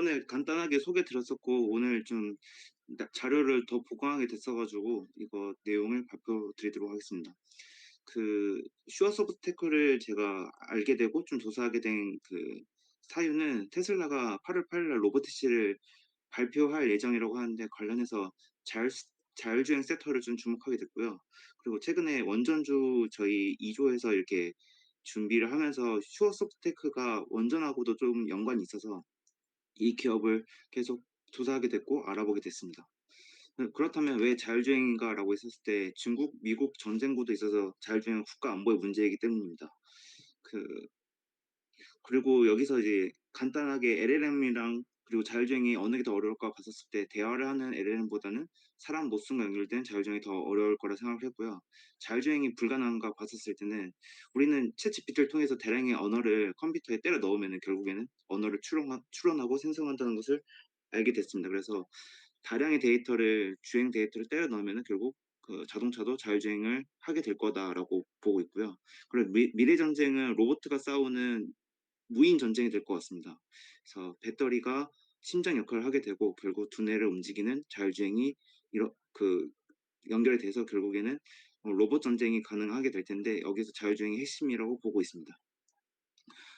저번에 간단하게 소개 드렸었고 오늘 좀 자료를 더 보강하게 됐어가지고 이거 내용을 발표드리도록 하겠습니다. 그 슈어 소프트테크를 제가 알게 되고 좀 조사하게 된 그 사유는 테슬라가 8월 8일 날 로보택시를 발표할 예정이라고 하는데 관련해서 자율주행 섹터를 좀 주목하게 됐고요. 그리고 최근에 원전주 저희 2조에서 이렇게 준비를 하면서 슈어 소프트테크가 원전하고도 좀 연관이 있어서 이 기업을 계속 조사하게 됐고 알아보게 됐습니다. 그렇다면 왜 자율주행인가라고 했었을 때 중국, 미국 전쟁 구도 있어서 자율주행은 국가 안보의 문제이기 때문입니다. 그 그리고 여기서 이제 간단하게 LLM이랑 그리고 자율주행이 어느 게 더 어려울까 봤었을 때 대화를 하는 LLM보다는 사람 모순과 연결된 자율주행이 더 어려울 거라 생각을 했고요. 자율주행이 불가능한가 봤었을 때는 우리는 챗GPT를 통해서 대량의 언어를 컴퓨터에 때려 넣으면 결국에는 언어를 추론하고 생성한다는 것을 알게 됐습니다. 그래서 다량의 데이터를 주행 데이터를 때려 넣으면 결국 그 자동차도 자율주행을 하게 될 거다라고 보고 있고요. 그리고 미래 전쟁은 로봇과 싸우는 무인 전쟁이 될 것 같습니다. 그래서 배터리가 심장 역할을 하게 되고 결국 두뇌를 움직이는 자율주행이 연결이 돼서 결국에는 로봇 전쟁이 가능하게 될 텐데 여기서 자율주행이 핵심이라고 보고 있습니다.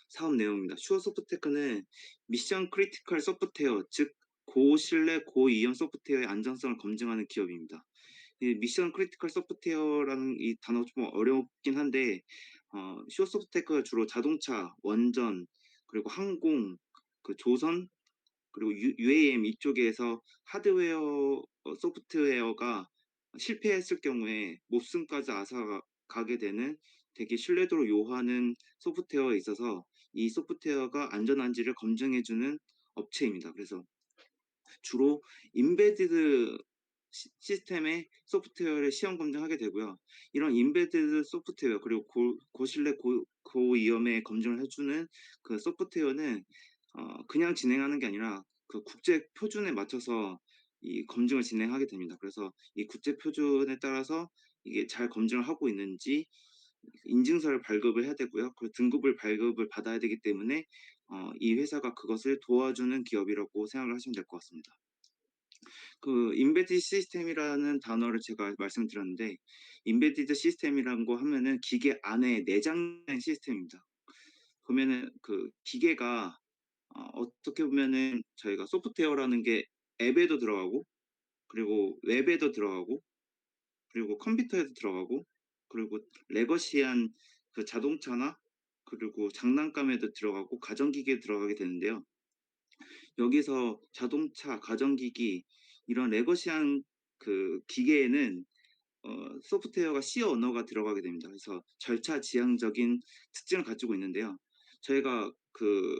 사업 내용입니다. 슈어 소프트테크는 미션 크리티컬 소프트웨어, 즉 고신뢰 고위험 소프트웨어의 안전성을 검증하는 기업입니다. 이 미션 크리티컬 소프트웨어라는 이 단어 좀 어렵긴 한데 슈어 소프트테크가 주로 자동차, 원전, 그리고 항공, 그 조선, 그리고 UAM 이쪽에서 하드웨어, 소프트웨어가 실패했을 경우에 몹슨까지 앗아가게 되는 되게 신뢰도를 요하는 소프트웨어에 있어서 이 소프트웨어가 안전한지를 검증해주는 업체입니다. 그래서 주로 인베디드 시스템의 소프트웨어를 시험 검증하게 되고요. 이런 인베디드 소프트웨어 그리고 고신뢰 고위험의 검증을 해주는 그 소프트웨어는 그냥 진행하는 게 아니라 그 국제 표준에 맞춰서 이 검증을 진행하게 됩니다. 그래서 이 국제 표준에 따라서 이게 잘 검증을 하고 있는지 인증서를 발급을 해야 되고요. 그 등급을 발급을 받아야 되기 때문에 이 회사가 그것을 도와주는 기업이라고 생각을 하시면 될 것 같습니다. 그 인베디드 시스템이라는 단어를 제가 말씀드렸는데 인베디드 시스템이라는 거 하면은 기계 안에 내장된 시스템입니다. 보면은 그 기계가 어떻게 보면은 저희가 소프트웨어라는 게 앱에도 들어가고 그리고 웹에도 들어가고 그리고 컴퓨터에도 들어가고 그리고 레거시한 그 자동차나 그리고 장난감에도 들어가고 가전기기에 들어가게 되는데요. 여기서 자동차, 가전기기 이런 레거시한 그 기계에는 소프트웨어가 C 언어가 들어가게 됩니다. 그래서 절차 지향적인 특징을 가지고 있는데요. 저희가 그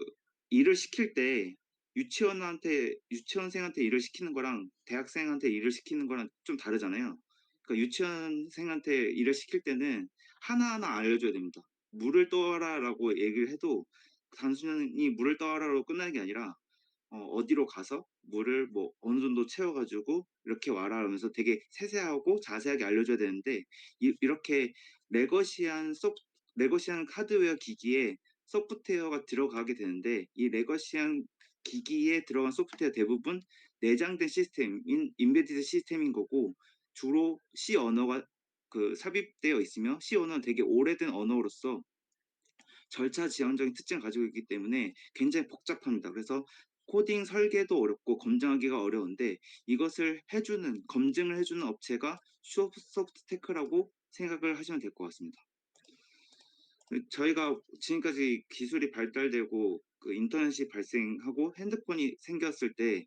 일을 시킬 때 유치원생한테 일을 시키는 거랑 대학생한테 일을 시키는 거랑 좀 다르잖아요. 그러니까 유치원생한테 일을 시킬 때는 하나하나 알려줘야 됩니다. 물을 떠와라라고 얘기를 해도 단순히 물을 떠와라로 끝나는 게 아니라 어디로 가서 물을 뭐 어느 정도 채워가지고 이렇게 와라 하면서 되게 세세하고 자세하게 알려줘야 되는데 이렇게 레거시한 레거시한 하드웨어 기기에 소프트웨어가 들어가게 되는데 이 레거시한 기기에 들어간 소프트웨어 대부분 내장된 시스템인 인베디드 시스템인 거고 주로 C 언어가 그 삽입되어 있으며 C 언어는 되게 오래된 언어로서 절차 지향적인 특징을 가지고 있기 때문에 굉장히 복잡합니다. 그래서 코딩 설계도 어렵고 검증하기가 어려운데 이것을 검증을 해주는 업체가 슈어소프트테크라고 생각을 하시면 될 것 같습니다. 저희가 지금까지 기술이 발달되고 그 인터넷이 발생하고 핸드폰이 생겼을 때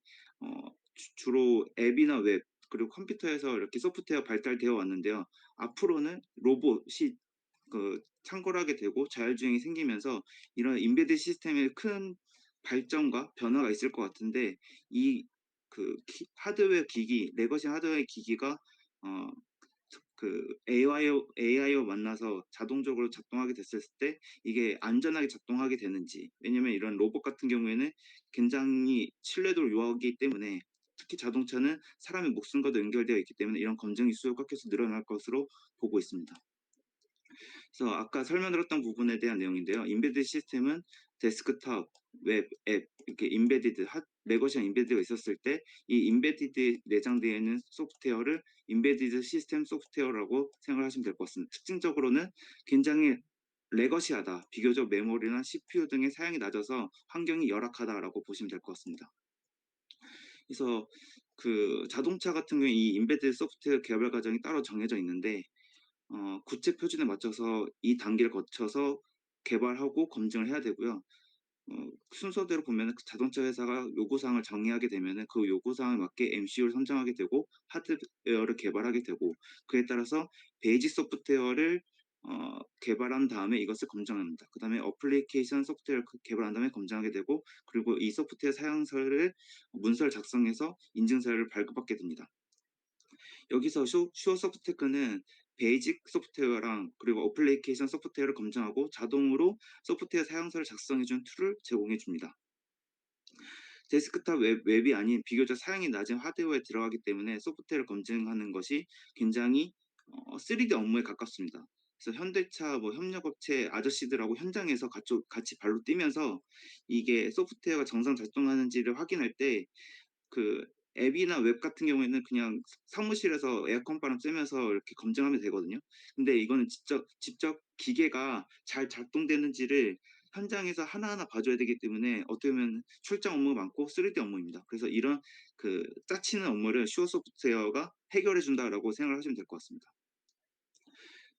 주로 앱이나 웹 그리고 컴퓨터에서 이렇게 소프트웨어 발달되어 왔는데요. 앞으로는 로봇이 창궐하게 되고 자율주행이 생기면서 이런 인베드 시스템의 큰 발전과 변화가 있을 것 같은데 이 하드웨어 기기, 레거시 하드웨어 기기가 어, AI와 만나서 자동적으로 작동하게 됐을 때 이게 안전하게 작동하게 되는지 왜냐면 이런 로봇 같은 경우에는 굉장히 신뢰도를 요하기 때문에 특히 자동차는 사람의 목숨과도 연결되어 있기 때문에 이런 검증 수요가 계속 늘어날 것으로 보고 있습니다. 그래서 아까 설명드렸던 부분에 대한 내용인데요. 임베디드 시스템은 데스크톱, 웹, 앱 이렇게 임베디드 매거시한 임베디드가 있었을 때 이 임베디드에 내장되어 있는 소프트웨어를 임베디드 시스템 소프트웨어라고 생각하시면 될 것 같습니다. 특징적으로는 굉장히 레거시하다, 비교적 메모리나 CPU 등의 사양이 낮아서 환경이 열악하다라고 보시면 될 것 같습니다. 그래서 그 자동차 같은 경우에 이 임베디드 소프트웨어 개발 과정이 따로 정해져 있는데 구체 표준에 맞춰서 이 단계를 거쳐서 개발하고 검증을 해야 되고요. 순서대로 보면은 그 자동차 회사가 요구사항을 정의하게 되면은 그 요구사항에 맞게 MCU를 선정하게 되고 하드웨어를 개발하게 되고 그에 따라서 베이직 소프트웨어를 개발한 다음에 이것을 검증합니다. 그다음에 어플리케이션 소프트웨어를 개발한 다음에 검증하게 되고 그리고 이 소프트웨어 사용서를 문서를 작성해서 인증서를 발급받게 됩니다. 여기서 슈어 소프트테크는 베이직 소프트웨어랑 그리고 어플리케이션 소프트웨어를 검증하고 자동으로 소프트웨어 사용서를 작성해 준 툴을 제공해 줍니다. 데스크탑 웹이 아닌 비교적 사양이 낮은 하드웨어에 들어가기 때문에 소프트웨어를 검증하는 것이 굉장히 3D 업무에 가깝습니다. 그래서 현대차 뭐 협력업체 아저씨들하고 현장에서 같이 발로 뛰면서 이게 소프트웨어가 정상 작동하는지를 확인할 때 그 앱이나 웹 같은 경우에는 그냥 사무실에서 에어컨 바람 쐬면서 이렇게 검증하면 되거든요. 근데 이거는 직접 기계가 잘 작동되는지를 현장에서 하나하나 봐줘야 되기 때문에 어떻게 보면 출장 업무가 많고 3D 업무입니다. 그래서 이런 그 짜치는 업무를 슈어 소프트웨어가 해결해 준다라고 생각을 하시면 될 것 같습니다.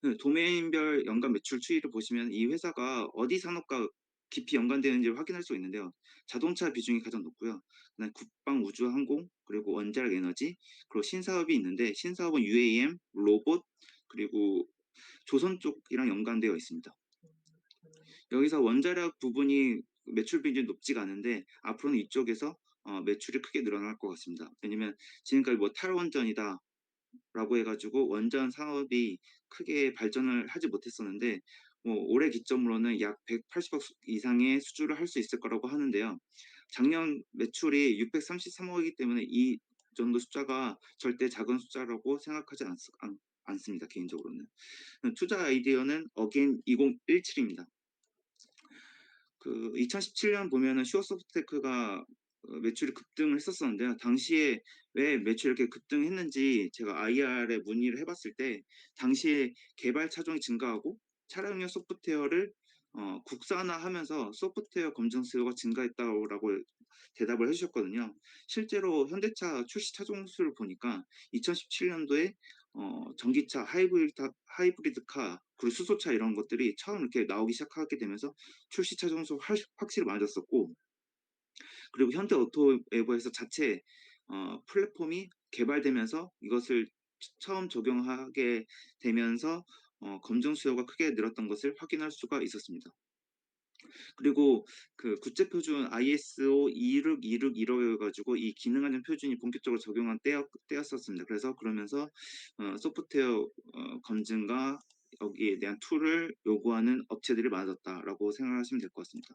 그 도메인별 연간 매출 추이를 보시면 이 회사가 어디 산업과 깊이 연관되는지를 확인할 수 있는데요. 자동차 비중이 가장 높고요. 그다음에 국방, 우주, 항공, 그리고 원자력 에너지, 그리고 신사업이 있는데 신사업은 UAM, 로봇, 그리고 조선 쪽이랑 연관되어 있습니다. 여기서 원자력 부분이 매출 비중이 높지가 않은데 앞으로는 이쪽에서 매출이 크게 늘어날 것 같습니다. 왜냐면 지금까지 뭐 탈원전이다, 라고 해가지고 원전 사업이 크게 발전을 하지 못했었는데 뭐 올해 기점으로는 약 180억 이상의 수주를 할 수 있을 거라고 하는데요. 작년 매출이 633억이기 때문에 이 정도 숫자가 절대 작은 숫자라고 생각하지 않습니다. 개인적으로는. 투자 아이디어는 어게인 2017입니다. 그 2017년 보면은 슈어소프트테크가 매출이 급등을 했었었는데요. 당시에 왜 매출이 이렇게 급등했는지 제가 IR에 문의를 해봤을 때 당시에 개발 차종이 증가하고 차량용 소프트웨어를 국산화하면서 소프트웨어 검증 수요가 증가했다고 대답을 해주셨거든요. 실제로 현대차 출시 차종 수를 보니까 2017년도에 전기차, 하이브리드카, 그리고 수소차 이런 것들이 처음 이렇게 나오기 시작하게 되면서 출시 차종 수 확실히 많아졌었고 그리고 현대 오토웨버에서 자체 플랫폼이 개발되면서 이것을 처음 적용하게 되면서 검증 수요가 크게 늘었던 것을 확인할 수가 있었습니다. 그리고 그 국제 표준 ISO 26261호 가지고 이 기능 안전 표준이 본격적으로 적용한 때였었습니다. 그래서 그러면서 소프트웨어 검증과 여기에 대한 툴을 요구하는 업체들이 많아졌다라고 생각하시면 될 것 같습니다.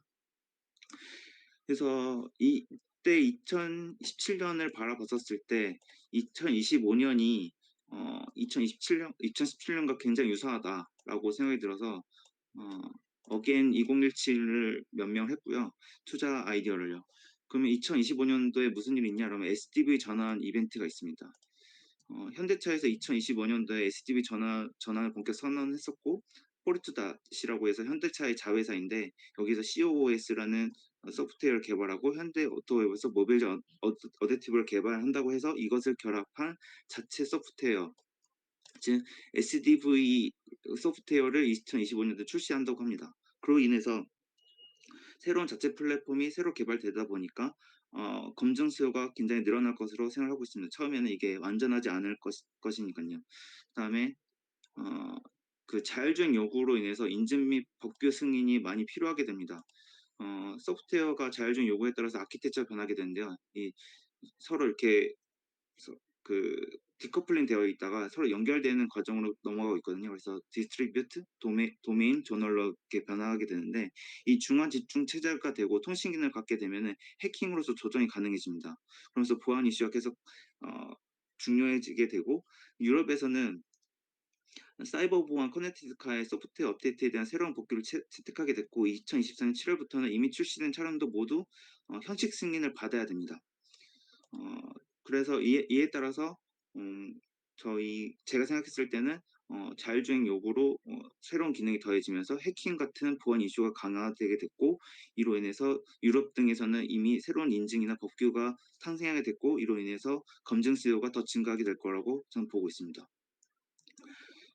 그래서 이때 2017년을 바라봤었을 때 2025년이 2017년과 굉장히 유사하다라고 생각이 들어서 어, 어게인 2017을 명명했고요. 투자 아이디어를요. 그러면 2025년도에 무슨 일이 있냐 그러면 SDV 전환 이벤트가 있습니다. 현대차에서 2025년도에 SDV 전환을 본격 선언했었고 포르투닷이라고 해서 현대차의 자회사인데 여기서 COOS라는 소프트웨어를 개발하고 현대 오토웨브에서 모빌 어댑티브를 개발한다고 해서 이것을 결합한 자체 소프트웨어 즉 SDV 소프트웨어를 2025년도에 출시한다고 합니다. 그로 인해서 새로운 자체 플랫폼이 새로 개발되다 보니까 검증 수요가 굉장히 늘어날 것으로 생각하고 있습니다. 처음에는 이게 완전하지 않을 것이니까요. 그다음에 어, 그 자율주행 요구로 인해서 인증 및 법규 승인이 많이 필요하게 됩니다. 소프트웨어가 자율주행 요구에 따라서 아키텍처가 변하게 되는데요. 이 서로 이렇게 그 디커플링 되어 있다가 서로 연결되는 과정으로 넘어가고 있거든요. 그래서 디스트리뷰트, 도메인, 조널로 이렇게 변화하게 되는데 이 중간 집중 체제가 되고 통신 기능을 갖게 되면은 해킹으로서 조정이 가능해집니다. 그러면서 보안 이슈가 계속 중요해지게 되고 유럽에서는 사이버 보안 커넥티드 카의 소프트웨어 업데이트에 대한 새로운 복귀를 채택하게 됐고 2024년 7 월부터는 이미 출시된 차량도 모두 현식 승인을 받아야 됩니다. 어 그래서 이에 따라서 음 제가 생각했을 때는 자율주행 요구로 새로운 기능이 더해지면서 해킹 같은 보안 이슈가 강화되게 됐고, 이로 인해서 유럽 등에서는 이미 새로운 인증이나 법규가 상생하게 됐고, 이로 인해서 검증 수요가 더 증가하게 될 거라고 저는 보고 있습니다.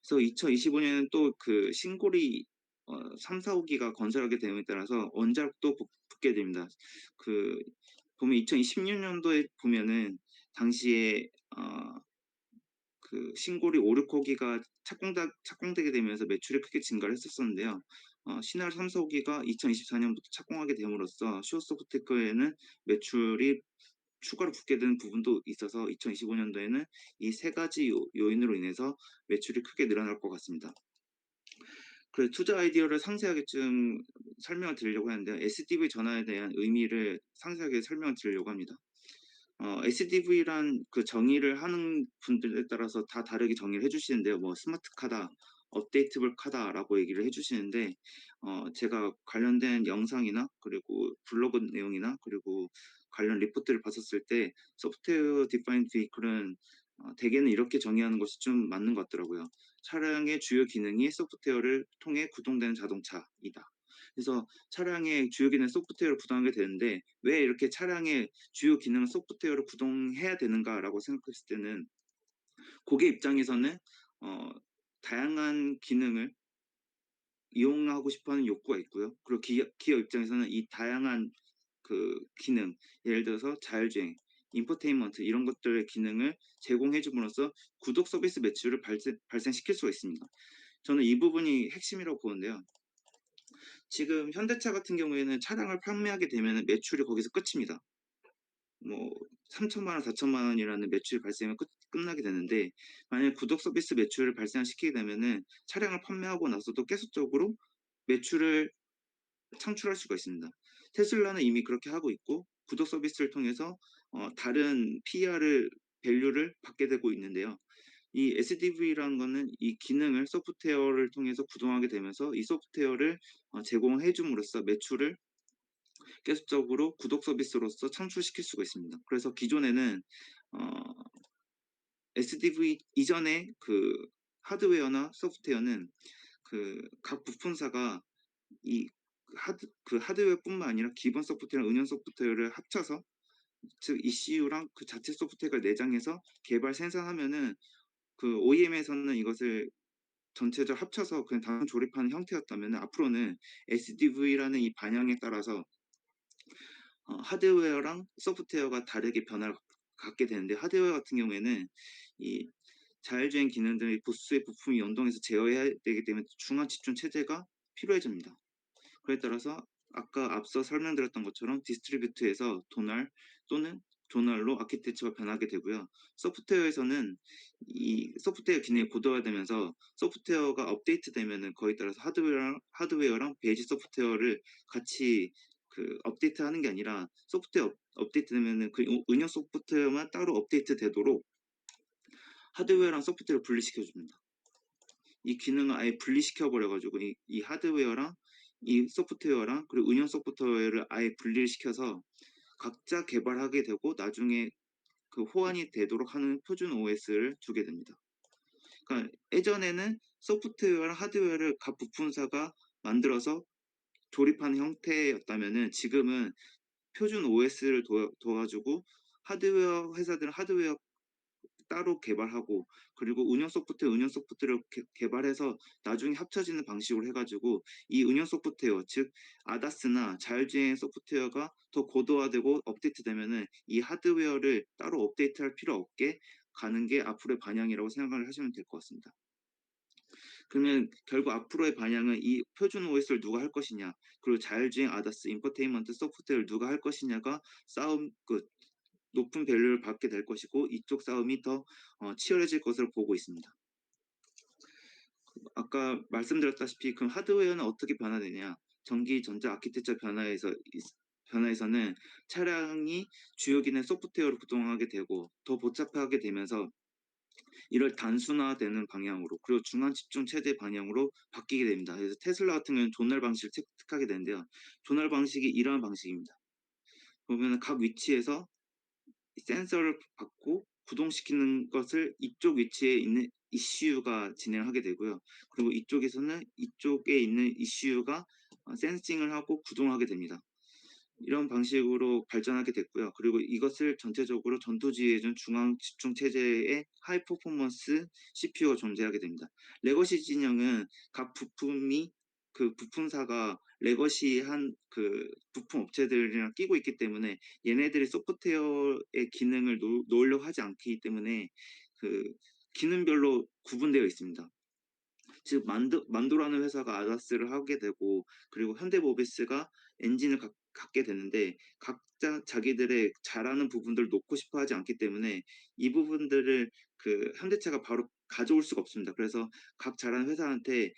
그래서 2025년에는 또 그 신고리 3-4 호기가 건설하게 됨에 따라서 원자력도 붙게 됩니다. 그 보면 2016년도에 보면은 당시에 신고리 5-6 호기가 착공되게 되면서 매출이 크게 증가를 했었었는데요. 신할 3-4 호기가 2024년부터 착공하게 됨으로써 슈어소프트웨어에는 매출이 추가로 붙게 되는 부분도 있어서 2025년도에는 이 세 가지 요인으로 인해서 매출이 크게 늘어날 것 같습니다. 그래서 투자 아이디어를 상세하게 좀 설명을 드리려고 하는데요. SDV 전환에 대한 의미를 상세하게 설명을 드리려고 합니다. SDV란 그 정의를 하는 분들에 따라서 다 다르게 정의를 해 주시는데요. 뭐 스마트 카다, 업데이트블 카다라고 얘기를 해 주시는데, 제가 관련된 영상이나 그리고 블로그 내용이나 그리고 관련 리포트를 봤었을 때 소프트웨어 디파인드 비클은 대개는 이렇게 정의하는 것이 좀 맞는 것 같더라고요. 차량의 주요 기능이 소프트웨어를 통해 구동되는 자동차이다. 그래서 차량의 주요 기능 소프트웨어를 구동하게 되는데, 왜 이렇게 차량의 주요 기능을 소프트웨어로 구동해야 되는가라고 생각했을 때는, 고객 입장에서는 어 다양한 기능을 이용하고 싶어 하는 욕구가 있고요. 그리고 기업 입장에서는 이 다양한 그 기능, 예를 들어서 자율주행, 인포테인먼트 이런 것들의 기능을 제공해 줌으로써 구독 서비스 매출을 발생시킬 수가 있습니다. 저는 이 부분이 핵심이라고 보는데요. 지금 현대차 같은 경우에는 차량을 판매하게 되면은 매출이 거기서 끝입니다. 뭐 3천만 원, 4천만 원이라는 매출이 발생하면 끝나게 되는데, 만약에 구독 서비스 매출을 발생시키게 되면은 차량을 판매하고 나서도 계속적으로 매출을 창출할 수가 있습니다. 테슬라는 이미 그렇게 하고 있고, 구독 서비스를 통해서 다른 PR을 밸류를 받게 되고 있는데요. 이 SDV라는 거는 이 기능을 소프트웨어를 통해서 구동하게 되면서 이 소프트웨어를 제공해 줌으로써 매출을 계속적으로 구독 서비스로서 창출시킬 수가 있습니다. 그래서 기존에는 어 SDV 이전에 그 하드웨어나 소프트웨어는 그 각 부품사가 이 하드웨어뿐만 아니라 기본 소프트웨어랑 응용 소프트웨어를 합쳐서, 즉 ECU랑 그 자체 소프트웨어를 내장해서 개발 생산하면은 그 OEM에서는 이것을 전체적으로 합쳐서 그냥 단순 조립하는 형태였다면은, 앞으로는 SDV라는 이 반영에 따라서 하드웨어랑 소프트웨어가 다르게 변화를 갖게 되는데, 하드웨어 같은 경우에는 이 자율주행 기능들이 보스의 부품이 연동해서 제어해야 되기 때문에 중앙 집중 체제가 필요해집니다. 그에 따라서 아까 앞서 설명드렸던 것처럼 디스트리뷰트에서 도날 또는 조널로 아키텍처가 변하게 되고요. 소프트웨어에서는 이 소프트웨어 기능이 고도화되면서 소프트웨어가 업데이트되면은 거기에 따라서 하드웨어랑 베이지 소프트웨어를 같이 업데이트하는 게 아니라, 소프트웨어 업데이트되면은 그 운영 소프트웨어만 따로 업데이트되도록 하드웨어랑 소프트웨어를 분리시켜 줍니다. 이 기능을 아예 분리시켜 버려 가지고 이 하드웨어랑 이 소프트웨어랑 그리고 운영 소프트웨어를 아예 분리를 시켜서 각자 개발하게 되고, 나중에 그 호환이 되도록 하는 표준 OS를 주게 됩니다. 그러니까 예전에는 소프트웨어랑 하드웨어를 각 부품사가 만들어서 조립하는 형태였다면은, 지금은 표준 OS를 둬 가지고 하드웨어 회사들은 하드웨어 따로 개발하고, 그리고 운영 소프트를 개발해서 나중에 합쳐지는 방식으로 해 가지고 이 운영 소프트웨어, 즉 아다스나 자율주행 소프트웨어가 더 고도화되고 업데이트되면은 이 하드웨어를 따로 업데이트할 필요 없게 가는 게 앞으로의 방향이라고 생각을 하시면 될 것 같습니다. 그러면 결국 앞으로의 방향은 이 표준 OS를 누가 할 것이냐, 그리고 자율주행 아다스 인포테인먼트 소프트웨어를 누가 할 것이냐가 싸움 끝 높은 밸류를 받게 될 것이고, 이쪽 싸움이 더 치열해질 것으로 보고 있습니다. 아까 말씀드렸다시피 그럼 하드웨어는 어떻게 변화되냐? 전기 전자 아키텍처 변화에서는 차량이 주요 기능 소프트웨어로 구동하게 되고 더 복잡하게 되면서 이를 단순화되는 방향으로 그리고 중앙 집중 체제 방향으로 바뀌게 됩니다. 그래서 테슬라 같은 경우는 존널 방식을 택하게 되는데요. 존널 방식이 이러한 방식입니다. 보면은 각 위치에서 센서를 받고 구동시키는 것을 이쪽 위치에 있는 ECU가 진행하게 되고요. 그리고 이쪽에서는 이쪽에 있는 ECU가 센싱을 하고 구동하게 됩니다. 이런 방식으로 발전하게 됐고요. 그리고 이것을 전체적으로 전투지휘해준 중앙 집중 체제의 하이 퍼포먼스 CPU가 존재하게 됩니다. 레거시 진영은 각 부품이 그 부품사가 레거시한 그 부품 업체들이랑 끼고 있기 때문에 얘네들이 소프트웨어의 기능을 놓으려고 하지 않기 때문에 그 기능별로 구분되어 있습니다. 즉 만도라는 회사가 아다스를 하게 되고 그리고 현대모비스가 엔진을 갖게 되는데 각자 자기들의 잘하는 부분들을 놓고 싶어 하지 않기 때문에 이 부분들을 그 현대차가 바로 가져올 수가 없습니다. 그래서 각 잘하는 회사한테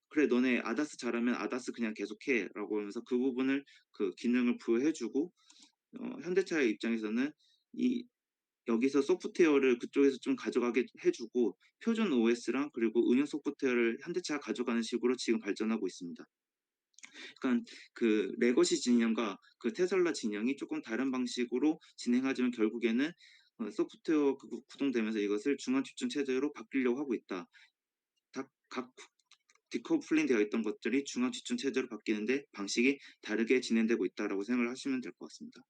그래 너네 아다스 잘하면 아다스 그냥 계속해라고 하면서 그 부분을 그 기능을 부여해주고 현대차의 입장에서는 이 여기서 소프트웨어를 그쪽에서 좀 가져가게 해주고 표준 OS랑 그리고 운영 소프트웨어를 현대차가 가져가는 식으로 지금 발전하고 있습니다. 그러니까 그 레거시 진영과 그 테슬라 진영이 조금 다른 방식으로 진행하지만 결국에는 소프트웨어 구동되면서 이것을 중앙 집중 체제로 바뀌려고 하고 있다. 각 디커플링 되어 있던 것들이 중앙 집중 체제로 바뀌는데 방식이 다르게 진행되고 있다라고 생각을 하시면 될 것 같습니다.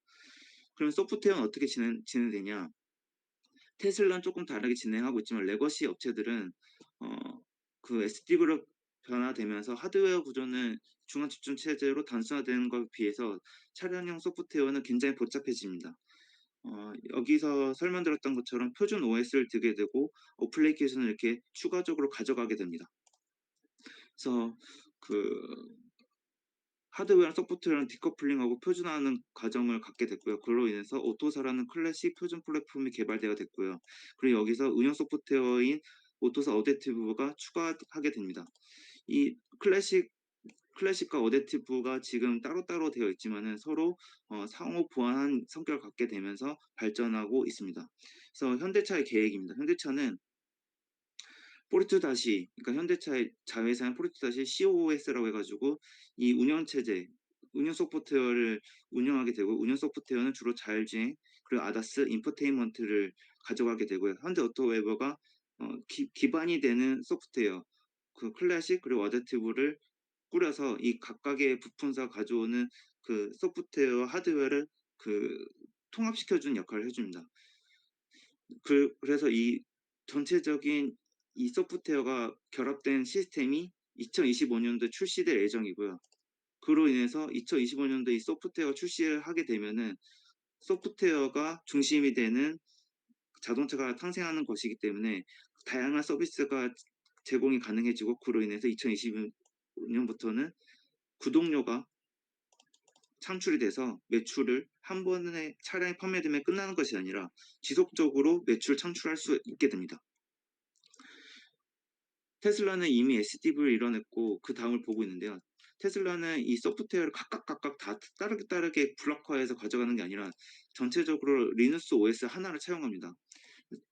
그럼 소프트웨어는 어떻게 진행되냐? 테슬라는 조금 다르게 진행하고 있지만 레거시 업체들은 그 SD 그룹 변화되면서 하드웨어 구조는 중앙 집중 체제로 단순화되는 것에 비해서 차량용 소프트웨어는 굉장히 복잡해집니다. 여기서 설명드렸던 것처럼 표준 OS를 두게 되고 어플리케이션을 이렇게 추가적으로 가져가게 됩니다. 그래서 그 하드웨어랑 소프트웨어랑 디커플링하고 표준화하는 과정을 갖게 됐고요. 그로 인해서 오토사라는 클래식 표준 플랫폼이 개발되어 됐고요. 그리고 여기서 운영 소프트웨어인 오토사 어댑티브가 추가하게 됩니다. 이 클래식과 어댑티브가 지금 따로따로 되어 있지만은 서로 상호 보완한 성격을 갖게 되면서 발전하고 있습니다. 그래서 현대차의 계획입니다. 현대차는 포르투 다시 그러니까 현대차의 자회사인 포르투 다시 COOS라고 해가지고 이 운영 체제, 운영 소프트웨어를 운영하게 되고 운영 소프트웨어는 주로 자율주행 그리고 아다스, 인포테인먼트를 가져가게 되고요. 현대 오토웨버가 기반이 되는 소프트웨어, 그 클래식 그리고 어댑티브를 꾸려서 이 각각의 부품사 가져오는 그 소프트웨어, 하드웨어를 그 통합시켜주는 역할을 해줍니다. 그래서 이 전체적인 이 소프트웨어가 결합된 시스템이 2025년도에 출시될 예정이고요. 그로 인해서 2025년도에 이 소프트웨어 출시를 하게 되면은 소프트웨어가 중심이 되는 자동차가 탄생하는 것이기 때문에 다양한 서비스가 제공이 가능해지고 그로 인해서 2025년부터는 구독료가 창출이 돼서 매출을 한 번에 차량이 판매되면 끝나는 것이 아니라 지속적으로 매출을 창출할 수 있게 됩니다. 테슬라는 이미 SDV를 이뤄냈고 그 다음을 보고 있는데요. 테슬라는 이 소프트웨어를 각각 다 따르게 블록화해서 가져가는 게 아니라 전체적으로 리눅스 OS 하나를 차용합니다.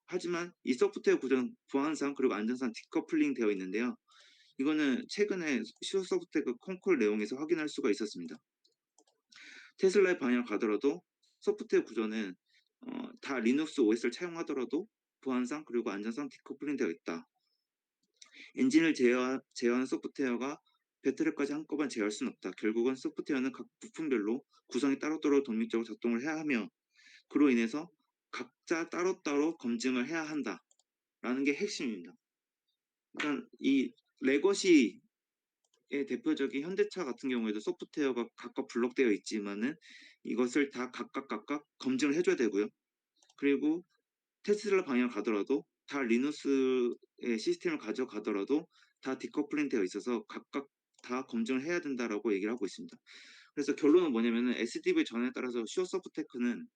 하지만 이 소프트웨어 구조는 보안상 그리고 안전상 디커플링 되어 있는데요. 이거는 최근에 슈 소프트웨어 콘콜 내용에서 확인할 수가 있었습니다. 테슬라의 방향을 가더라도 소프트웨어 구조는 다 리눅스 OS를 차용하더라도 보안상 그리고 안전상 디커플링 되어 있다. 엔진을 제어하는 소프트웨어가 배터리까지 한꺼번에 제어할 수는 없다. 결국은 소프트웨어는 각 부품별로 구성이 따로따로 독립적으로 작동을 해야 하며 그로 인해서 각자 따로따로 검증을 해야 한다라는 게 핵심입니다. 그러니까 이 레거시의 대표적인 현대차 같은 경우에도 소프트웨어가 각각 블록되어 있지만은 이것을 다 각각 검증을 해줘야 되고요. 그리고 테슬라 방향을 가더라도 다 리누스의 시스템을 가져가더라도 다 디커플링 되어 있어서 각각 다 검증을 해야 된다라고 얘기를 하고 있습니다. 그래서 결론은 뭐냐면은 SDV 전에 따라서 슈어 소프트테크는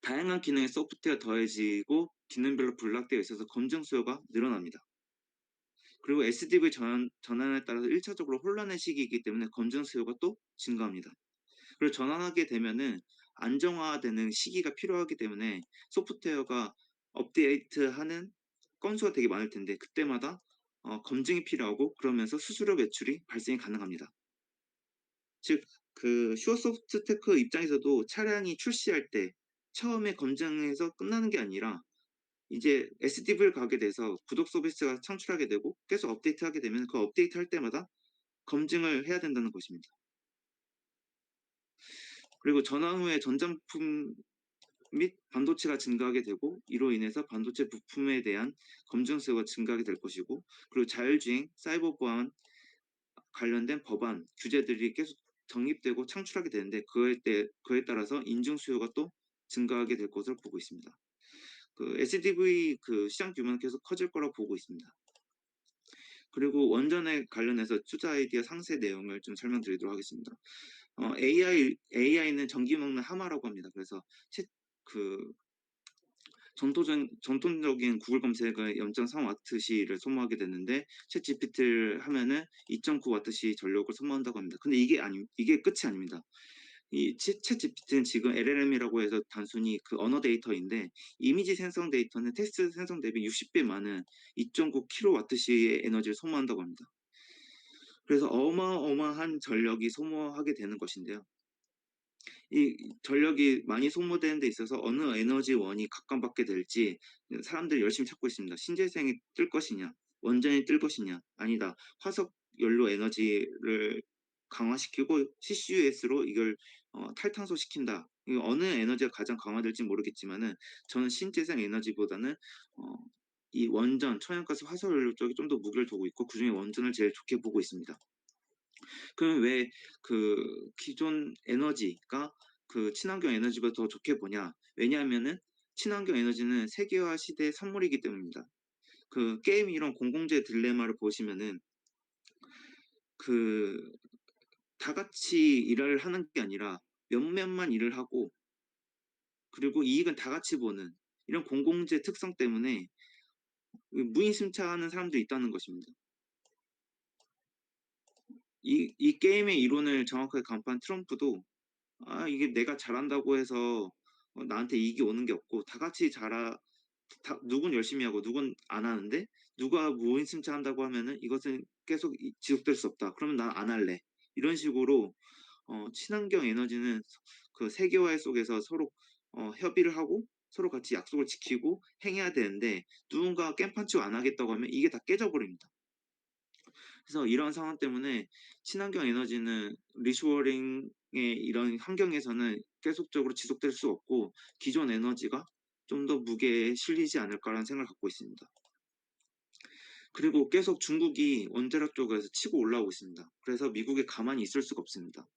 다양한 기능의 소프트웨어 더해지고 기능별로 분락되어 있어서 검증 수요가 늘어납니다. 그리고 SDV 전환에 따라서 1차적으로 혼란의 시기이기 때문에 검증 수요가 또 증가합니다. 그리고 전환하게 되면은 안정화되는 시기가 필요하기 때문에 소프트웨어가 업데이트하는 건수가 되게 많을 텐데 그때마다 검증이 필요하고 그러면서 수수료 매출이 발생이 가능합니다. 즉 그 슈어소프트테크 입장에서도 차량이 출시할 때 처음에 검증해서 끝나는 게 아니라 이제 SDV를 가게 돼서 구독 서비스가 창출하게 되고 계속 업데이트하게 되면 그 업데이트할 때마다 검증을 해야 된다는 것입니다. 그리고 전환 후에 전장품 및 반도체가 증가하게 되고 이로 인해서 반도체 부품에 대한 검증 수요가 증가하게 될 것이고 그리고 자율주행, 사이버 보안 관련된 법안, 규제들이 계속 정립되고 창출하게 되는데 그에 따라서 인증 수요가 또 증가하게 될 것으로 보고 있습니다. 그 SDV 그 시장 규모는 계속 커질 거라고 보고 있습니다. 그리고 원전에 관련해서 투자 아이디어 상세 내용을 좀 설명드리도록 하겠습니다. AI는 전기 먹는 하마라고 합니다. 그래서 그 전통적인 구글 검색은 0.3와트시를 소모하게 되는데 챗 GPT를 하면은 2.9와트시 전력을 소모한다고 합니다. 근데 이게 끝이 아닙니다. 이 챗 GPT는 지금 LLM이라고 해서 단순히 그 언어 데이터인데 이미지 생성 데이터는 텍스트 생성 대비 60배 많은 2.9kWh의 에너지를 소모한다고 합니다. 그래서 어마어마한 전력이 소모하게 되는 것인데요. 이 전력이 많이 소모되는 데 있어서 어느 에너지원이 각광받게 될지 사람들이 열심히 찾고 있습니다. 신재생이 뜰 것이냐, 원전이 뜰 것이냐, 아니다. 화석 연료 에너지를 강화시키고 CCUS로 이걸 탈탄소시킨다. 이 어느 에너지가 가장 강화될지 모르겠지만은 저는 신재생 에너지보다는 이 원전, 천연가스, 화석연료 쪽에 좀 더 무게를 두고 있고 그중에 원전을 제일 좋게 보고 있습니다. 그럼 왜 그 기존 에너지가 그 친환경 에너지보다 더 좋게 보냐? 왜냐하면은 친환경 에너지는 세계화 시대의 산물이기 때문입니다. 그 게임 이런 공공재 딜레마를 보시면은 그 다 같이 일을 하는 게 아니라 몇몇만 일을 하고 그리고 이익은 다 같이 보는 이런 공공재 특성 때문에 무임승차하는 사람들이 있다는 것입니다. 이 게임의 이론을 정확하게 간파한 트럼프도 이게 내가 잘한다고 해서 나한테 이익이 오는 게 없고 다 같이 누군 열심히 하고 누군 안 하는데 누가 무임승차한다고 하면은 이것은 계속 지속될 수 없다. 그러면 난 안 할래. 이런 식으로 친환경 에너지는 그 세계화 속에서 서로 협의를 하고 서로 같이 약속을 지키고 행해야 되는데 누군가 깽판 치고 안 하겠다고 하면 이게 다 깨져버립니다. 그래서 이런 상황 때문에 친환경 에너지는 리쇼어링의 이런 환경에서는 계속적으로 지속될 수 없고 기존 에너지가 좀 더 무게에 실리지 않을까라는 생각을 갖고 있습니다. 그리고 계속 중국이 원자력 쪽에서 치고 올라오고 있습니다. 그래서 미국이 가만히 있을 수가 없습니다.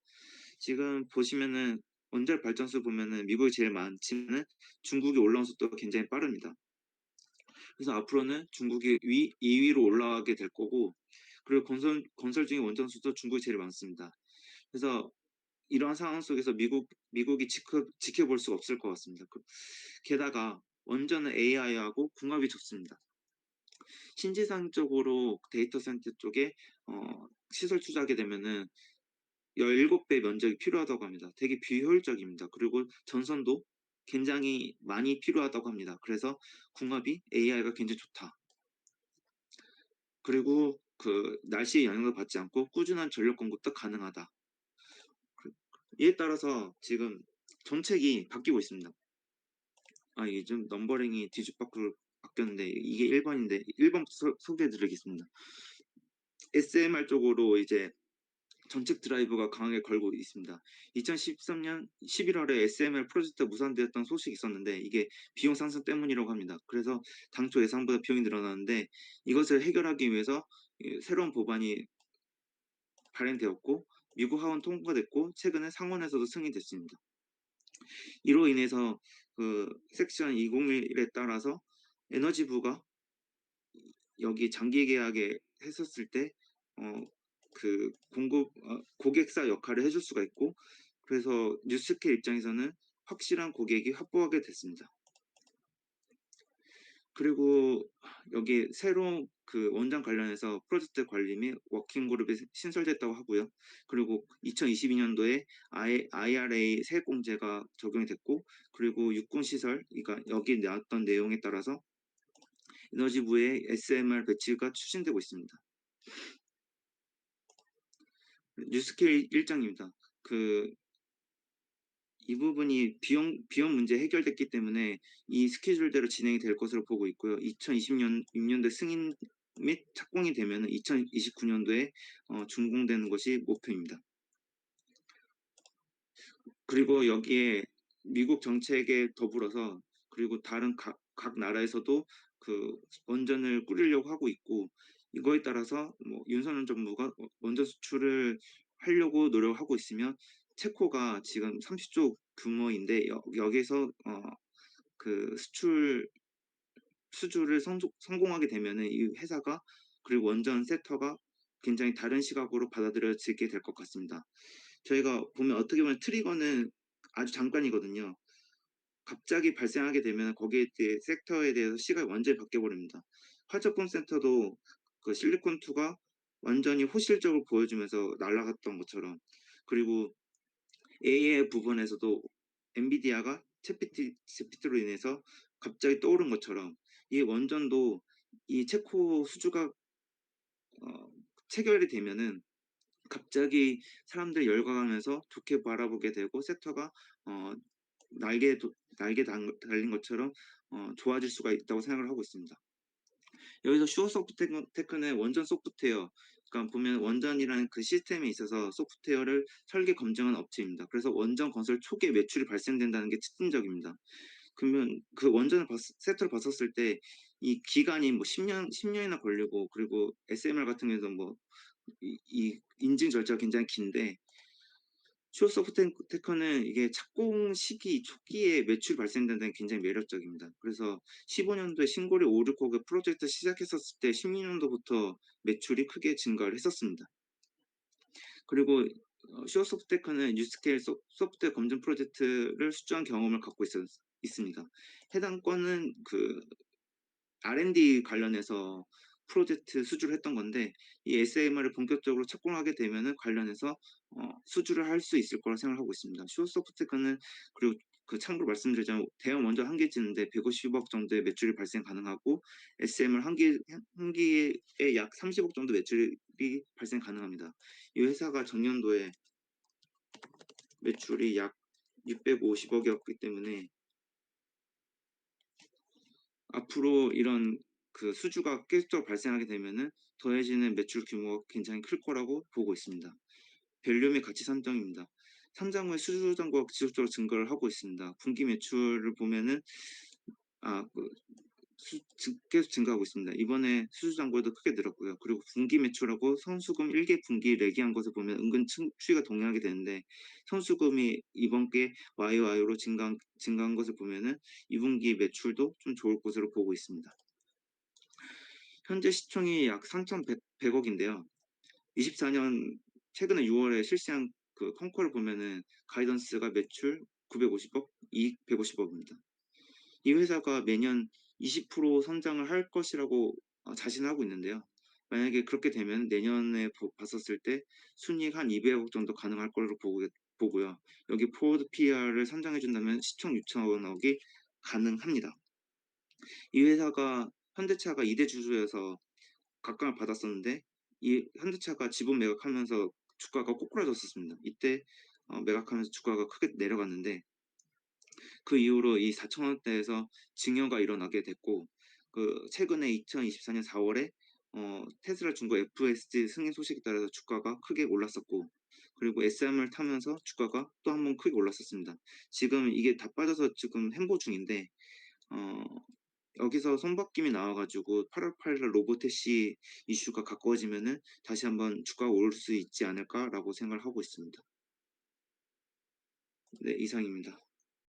지금 보시면은 원자력 발전소 보면은 미국이 제일 많지만은 중국이 올라온 속도가 굉장히 빠릅니다. 그래서 앞으로는 중국이 2위로 올라가게 될 거고 그리고 건설 중인 원전 수도 중국이 제일 많습니다. 그래서 이러한 상황 속에서 미국이 지켜볼 수가 없을 것 같습니다. 게다가 원전은 AI하고 궁합이 좋습니다. 신재생 쪽으로 데이터 센터 쪽에 시설 투자하게 되면은 17배 면적이 필요하다고 합니다. 되게 비효율적입니다. 그리고 전선도 굉장히 많이 필요하다고 합니다. 그래서 궁합이 AI가 굉장히 좋다. 그리고 그 날씨의 영향을 받지 않고 꾸준한 전력 공급도 가능하다. 이에 따라서 지금 정책이 바뀌고 있습니다. 이게 좀 넘버링이 뒤죽박죽 바뀌었는데 이게 1번인데 1번부터 소개해 드리겠습니다. SMR 쪽으로 이제 정책 드라이브가 강하게 걸고 있습니다. 2013년 11월에 SMR 프로젝트가 무산되었던 소식이 있었는데 이게 비용 상승 때문이라고 합니다. 그래서 당초 예상보다 비용이 늘어나는데 이것을 해결하기 위해서 새로운 법안이 발행되었고 미국 하원 통과됐고 최근에 상원에서도 승인됐습니다. 이로 인해서 그 섹션 201에 따라서 에너지부가 여기 장기 계약에 했었을 때 그 고객사 역할을 해줄 수가 있고 그래서 뉴스케 입장에서는 확실한 고객이 확보하게 됐습니다. 그리고 여기 새로운 그 원장 관련해서 프로젝트 관리 및 워킹 그룹이 신설됐다고 하고요. 그리고 2022년도에 IRA 세액 공제가 적용이 됐고 그리고 육군 시설 그러니까 여기 나왔던 내용에 따라서 에너지부의 SMR 배치가 추진되고 있습니다. 뉴스케일 1장입니다. 이 부분이 비용 문제 해결됐기 때문에 이 스케줄대로 진행이 될 것으로 보고 있고요. 2026년도 승인 및 착공이 되면은 2029년도에 준공되는 것이 목표입니다. 그리고 여기에 미국 정책에 더불어서 그리고 다른 각 나라에서도 원전을 꾸리려고 하고 있고 이거에 따라서 뭐 윤석열 정부가 원전 수출을 하려고 노력하고 있으며 체코가 지금 30조 규모인데 여기서 수출 수주를 성공하게 되면은 이 회사가 그리고 원전 섹터가 굉장히 다른 시각으로 받아들여지게 될 것 같습니다. 저희가 보면 어떻게 보면 트리거는 아주 잠깐이거든요. 갑자기 발생하게 되면 거기에 대해 섹터에 대해서 시각이 완전히 바뀌어 버립니다. 화적금 센터도 실리콘2가 완전히 호실적으로 보여주면서 날아갔던 것처럼 그리고 AI 부분에서도 엔비디아가 챗GPT로 인해서 갑자기 떠오른 것처럼 이 원전도 이 체코 수주가 체결이 되면은 갑자기 사람들이 열광하면서 좋게 바라보게 되고 섹터가 어, 날개 달린 것처럼 좋아질 수가 있다고 생각을 하고 있습니다. 여기서 슈어 소프트테크는 원전 소프트웨어, 그러니까 보면 원전이라는 그 시스템에 있어서 소프트웨어를 설계 검증한 업체입니다. 그래서 원전 건설 초기에 매출이 발생된다는 게 특징적입니다. 그러면 그 섹터를 봤었을 때 이 기간이 뭐 10년이나 걸리고 그리고 SMR 같은 경우에는 뭐 이 인증 절차가 굉장히 긴데 슈어소프트테크는 이게 착공 시기 초기에 매출 발생된다는 게 굉장히 매력적입니다. 그래서 15년도에 신고리 5, 6호그 프로젝트 시작했었을 때 16년도부터 매출이 크게 증가를 했었습니다. 그리고 슈어소프트테크는 뉴스케일 소프트웨어 검증 프로젝트를 수주한 경험을 갖고 있습니다. 해당 건은 R&D 관련해서 프로젝트 수주를 했던 건데 이 SMR을 본격적으로 착공하게 되면은 관련해서 수주를 할 수 있을 거라 생각하고 있습니다. 슈어소프트테크는 그리고 참고로 말씀드리자면 대형 원전 한 개 짓는데 150억 정도의 매출이 발생 가능하고 SMR 한 기에 약 30억 정도 매출이 발생 가능합니다. 이 회사가 전년도에 매출이 약 650억이었기 때문에 앞으로 이런 수주가 계속적으로 발생하게 되면은 더해지는 매출 규모가 굉장히 클 거라고 보고 있습니다. 밸류 및 가치 산정입니다. 상장 후에 수주 잔고가 지속적으로 증가를 하고 있습니다. 분기 매출을 보면은 아, 계속 증가하고 있습니다. 이번에 수주 잔고도 크게 늘었고요. 그리고 분기 매출하고 선수금 1개 분기 내기한 것을 보면 은근 추이가 동일하게 되는데 선수금이 이번 게 YOY로 증가한 것을 보면은 2분기 매출도 좀 좋을 것으로 보고 있습니다. 현재 시총이 약 3,100억인데요. 24년 최근에 6월에 실시한 컴코를 보면은 가이던스가 매출 950억, 이익 150억입니다. 이 회사가 매년 20% 성장을 할 것이라고 자신하고 있는데요. 만약에 그렇게 되면 내년에 봤었을 때 순이익 한 200억 정도 가능할 걸로 보고요. 여기 포워드 PR을 선정해 준다면 시총 6천억이 가능합니다. 이 회사가 현대차가 2대 주주여서 각광을 받았었는데 이 현대차가 지분 매각하면서 주가가 꼬꾸라졌었습니다. 이때 매각하면서 주가가 크게 내려갔는데 그 이후로 이 4천 원대에서 증여가 일어나게 됐고 최근에 2024년 4월에 테슬라 중고 FSD 승인 소식에 따라서 주가가 크게 올랐었고 그리고 SM을 타면서 주가가 또 한 번 크게 올랐었습니다. 지금 이게 다 빠져서 지금 횡보 중인데 어, 여기서 손바뀜이 나와가지고 8월 8일 로보택시 이슈가 가까워지면은 다시 한번 주가가 오를 수 있지 않을까라고 생각을 하고 있습니다. 네, 이상입니다.